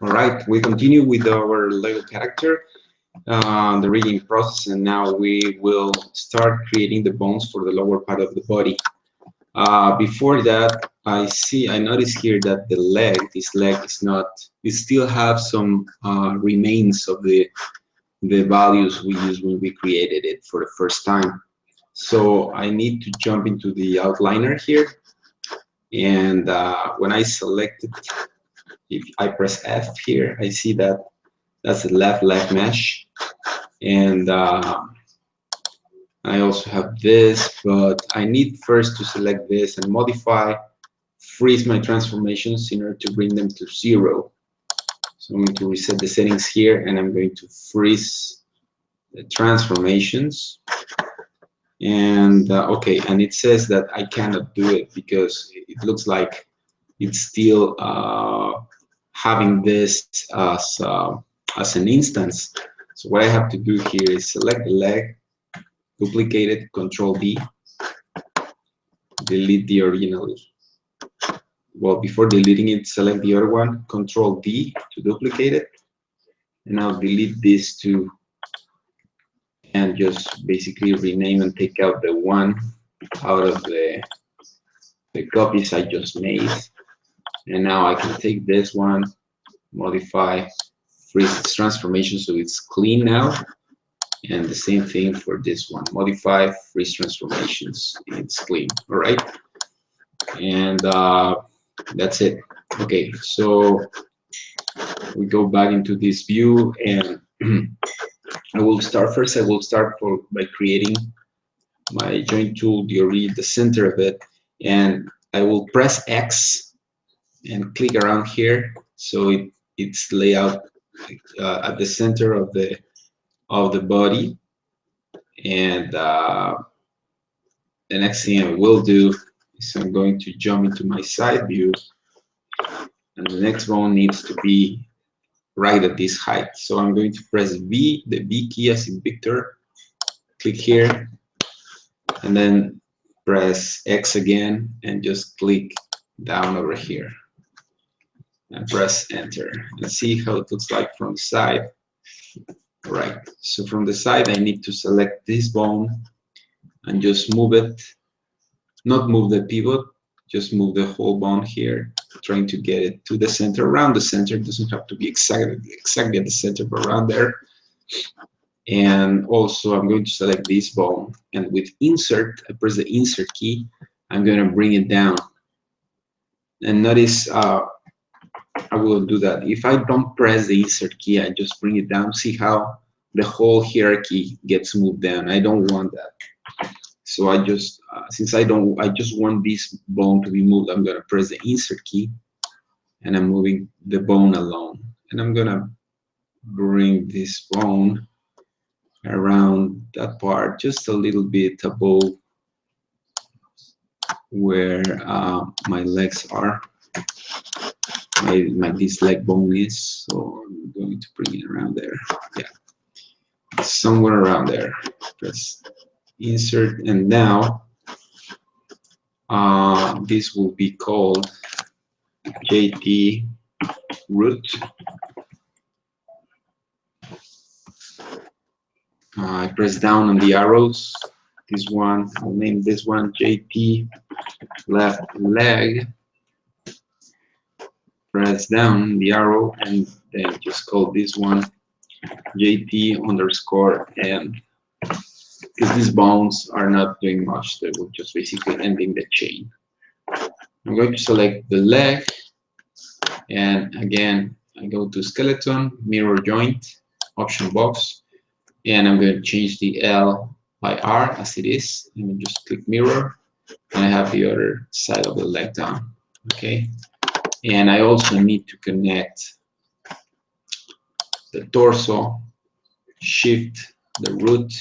All right, we continue with our Lego character, the rigging process, and now we will start creating the bones for the lower part of the body. Before that, I notice here that the leg, this leg is not, it still have some remains of the values we used when we created it for the first time. So I need to jump into the outliner here, and when I select it, if I press F here, I see that that's the left leg mesh, and I also have this, but I need first to select this and modify, freeze my transformations in order to bring them to 0. So I'm going to reset the settings here, and I'm going to freeze the transformations. And okay, and it says that I cannot do it because it looks like it's still having this as an instance. So what I have to do here is select the leg, duplicate it, Control D, delete the original. Well, before deleting it, select the other one, Control D to duplicate it, and I'll delete these two and just basically rename and take out the one out of the copies I just made. And now I can take this one, modify, freeze its transformation so it's clean now. And the same thing for this one, modify, freeze transformations, it's clean. All right, and that's it. Okay, so we go back into this view, and I will start by creating my joint tool, the center of it, and I will press X and click around here so it's laid out at the center of the body. And the next thing I will do is I'm going to jump into my side view, and the next bone needs to be right at this height. So I'm going to press V, the V key as in Victor, click here, and then press X again and just click down over here and press enter and see how it looks like from the side. Right, so from the side I need to select this bone and just move it, not move the pivot, just move the whole bone here, trying to get it to the center, around the center. It doesn't have to be exactly at the center, but around there. And also I'm going to select this bone, and with insert, I press the insert key, I'm going to bring it down. And notice I will do that. If I don't press the insert key, I just bring it down. See how the whole hierarchy gets moved down. I don't want that. So I just, since I just want this bone to be moved, I'm going to press the insert key, and I'm moving the bone along. And I'm going to bring this bone around that part, just a little bit above where my legs are. This leg bone is, so I'm going to bring it around there. Yeah, somewhere around there. Press insert, and now this will be called JT root. I press down on the arrows. This one, I'll name this one JT left leg. Press down the arrow, and then just call this one JT underscore N, because these bones are not doing much. They will just basically ending the chain. I'm going to select the leg, and again I go to skeleton, mirror joint, option box, and I'm going to change the L by R as it is, and just click mirror, and I have the other side of the leg down. Okay. And I also need to connect the torso, shift the root,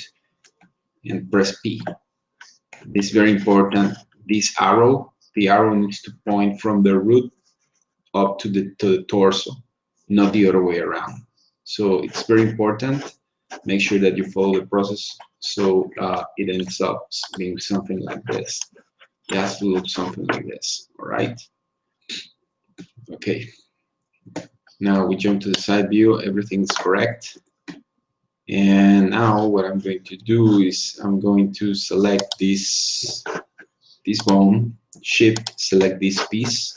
and press P. This is very important. This arrow, the arrow needs to point from the root up to the torso, not the other way around. So it's very important. Make sure that you follow the process so it ends up being something like this. It has to look something like this. All right. Okay, Now we jump to the side view, everything's correct. And now what I'm going to do is I'm going to select this bone, shift, select this piece,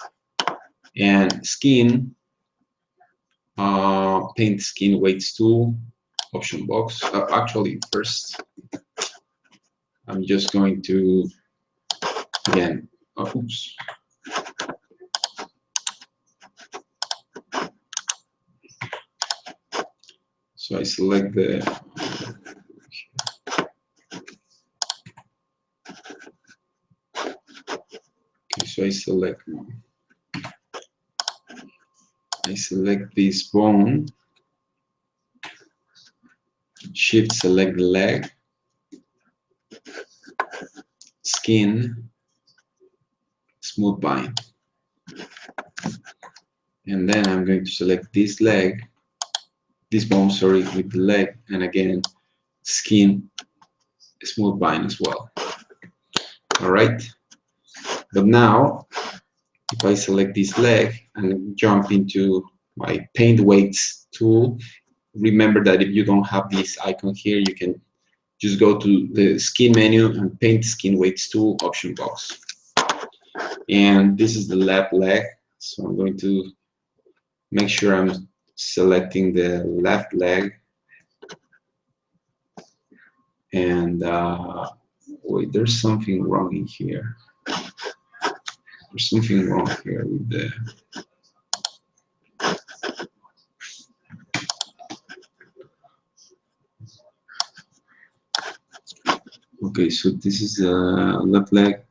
and skin, paint skin weights tool, option box. Actually, first I'm just going to, again, oops. So I select the, okay, so I select this bone, shift, select the leg, skin, smooth bind. And then I'm going to select this leg, this bone, sorry, with the leg, and again, skin, smooth bind as well. All right. But now, if I select this leg and jump into my paint weights tool, remember that if you don't have this icon here, you can just go to the skin menu and paint skin weights tool option box. And this is the left leg, so I'm going to make sure I'm selecting the left leg. And wait, there's something wrong in here. There's something wrong here with the, okay, so this is the left leg,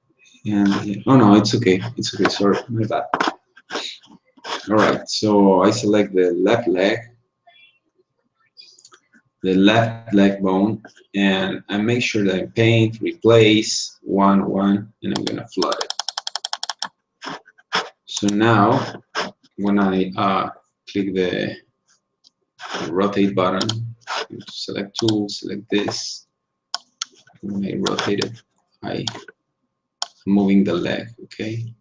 and oh no, it's okay, sorry, my bad. All right, so I select the left leg bone, and I make sure that I paint, replace, 1, 1, and I'm gonna flood it. So now, when I click the rotate button, select tool, select this, when I rotate it, I'm moving the leg, okay?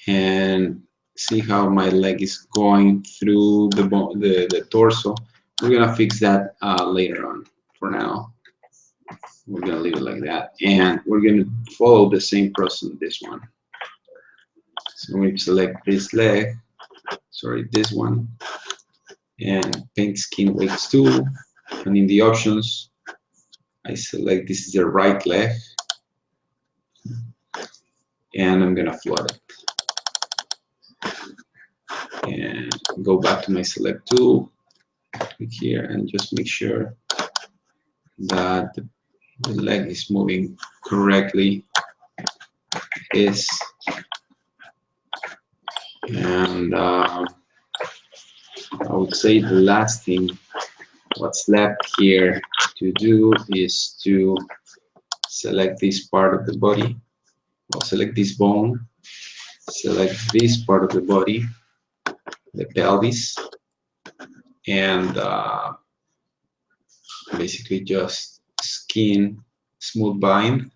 And see how my leg is going through the torso. We're gonna fix that later on. For now, we're gonna leave it like that, and we're gonna follow the same process on this one. So we select this leg, sorry, this one, and paint skin weights tool, and in the options, I select this is the right leg, and I'm gonna flood it. And go back to my select tool, click here, and just make sure that the leg is moving correctly. And I would say the last thing what's left here to do is to select this part of the body. I'll select this bone, select this part of the body, the pelvis, and basically just skin, smooth bind,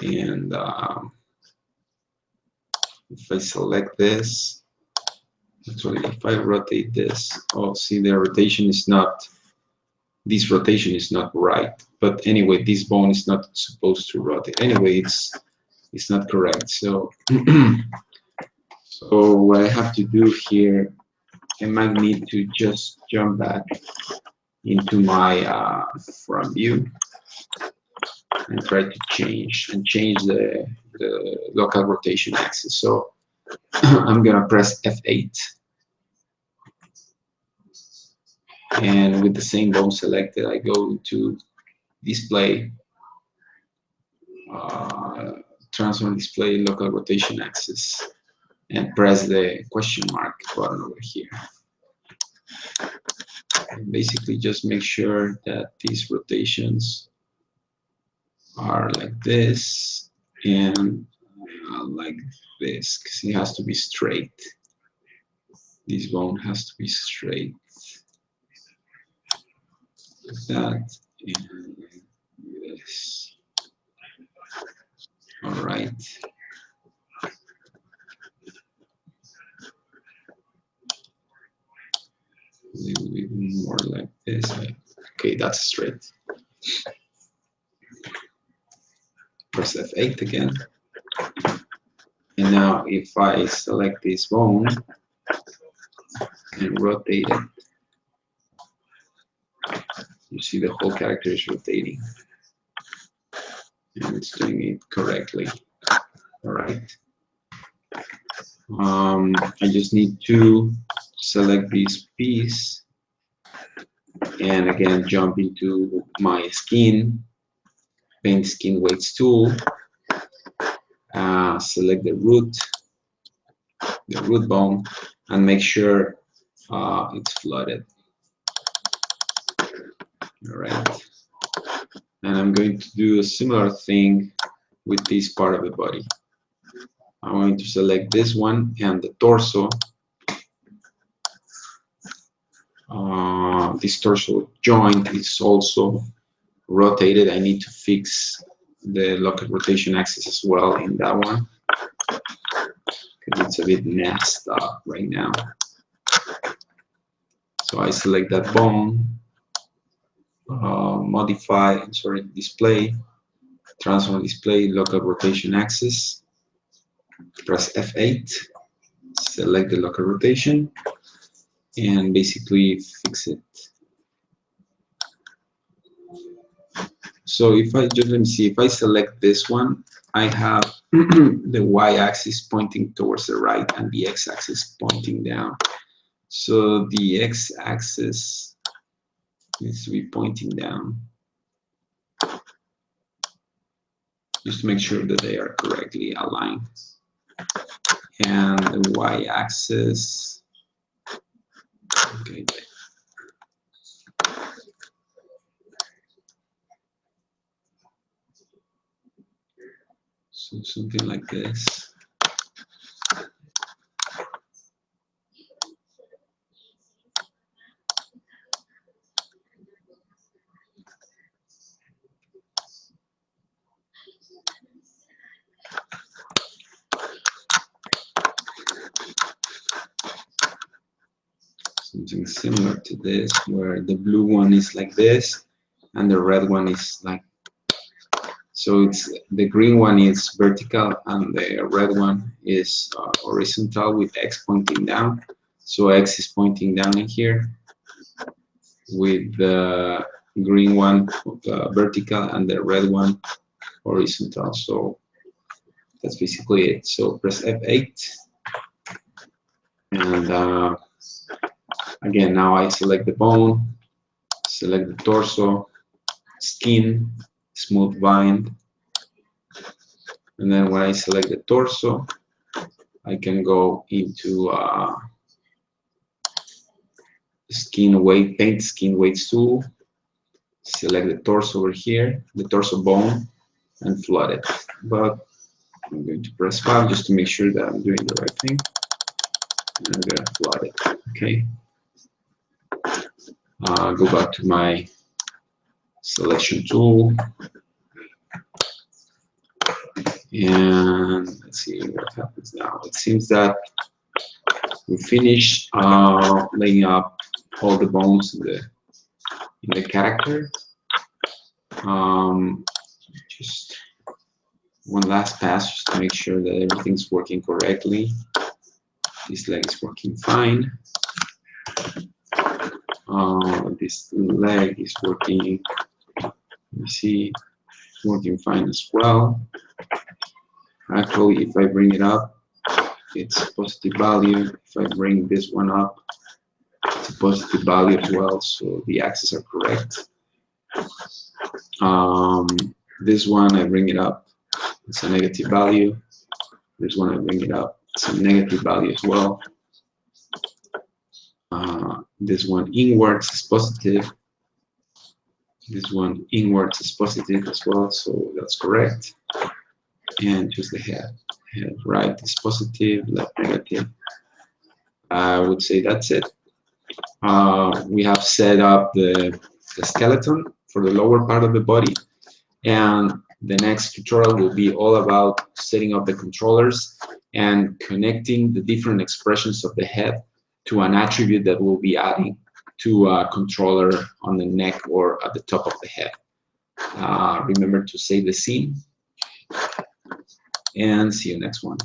and if I select this, actually if I rotate this, oh, see, the rotation is not, this rotation is not right, but anyway, this bone is not supposed to rotate anyway, it's not correct. So so what I have to do here, I might need to just jump back into my front view and try to change the local rotation axis. So I'm gonna press F8, and with the same bone selected, I go to display, transform display local rotation axis, and press the question mark button over here. And basically just make sure that these rotations are like this and like this, because it has to be straight. This bone has to be straight. Like that, and like this. All right. more like this. Okay, that's straight. Press F8 again. And now if I select this bone and rotate it, you see the whole character is rotating. And it's doing it correctly. All right. I just need to select this piece and again jump into my skin, paint skin weights tool, select the root bone, and make sure it's flooded. All right. And I'm going to do a similar thing with this part of the body. I'm going to select this one and the torso. This torso joint is also rotated. I need to fix the local rotation axis as well in that one because it's a bit messed up right now. So I select that bone, display, transform display, local rotation axis, press F8, select the local rotation, and basically fix it. So if I just, let me see, if I select this one, I have the y-axis pointing towards the right and the x-axis pointing down. So the x-axis needs to be pointing down, just to make sure that they are correctly aligned. And the y-axis, okay. So something like this. Something similar to this, where the blue one is like this and the red one is like, so it's the green one is vertical and the red one is horizontal with X pointing down. So X is pointing down in here with the green one vertical and the red one horizontal. So that's basically it. So press F8 and again, now I select the bone, select the torso, skin, smooth bind, and then when I select the torso, I can go into paint skin weights tool, select the torso over here, the torso bone, and flood it. But I'm going to press 5 just to make sure that I'm doing the right thing. And I'm going to flood it. Okay. Go back to my selection tool. And let's see what happens now. It seems that we finished laying up all the bones in the character. Just one last pass just to make sure that everything's working correctly. This leg is working fine. This leg is working, you see, it's working fine as well. Actually, if I bring it up, it's a positive value. If I bring this one up, it's a positive value as well, so the axes are correct. This one, I bring it up, it's a negative value. This one, I bring it up, it's a negative value as well. This one inwards is positive. This one inwards is positive as well, so that's correct. And just the head. Head right is positive, left negative. I would say that's it. We have set up the skeleton for the lower part of the body, and the next tutorial will be all about setting up the controllers and connecting the different expressions of the head to an attribute that we'll be adding to a controller on the neck or at the top of the head. Remember to save the scene, and see you next one.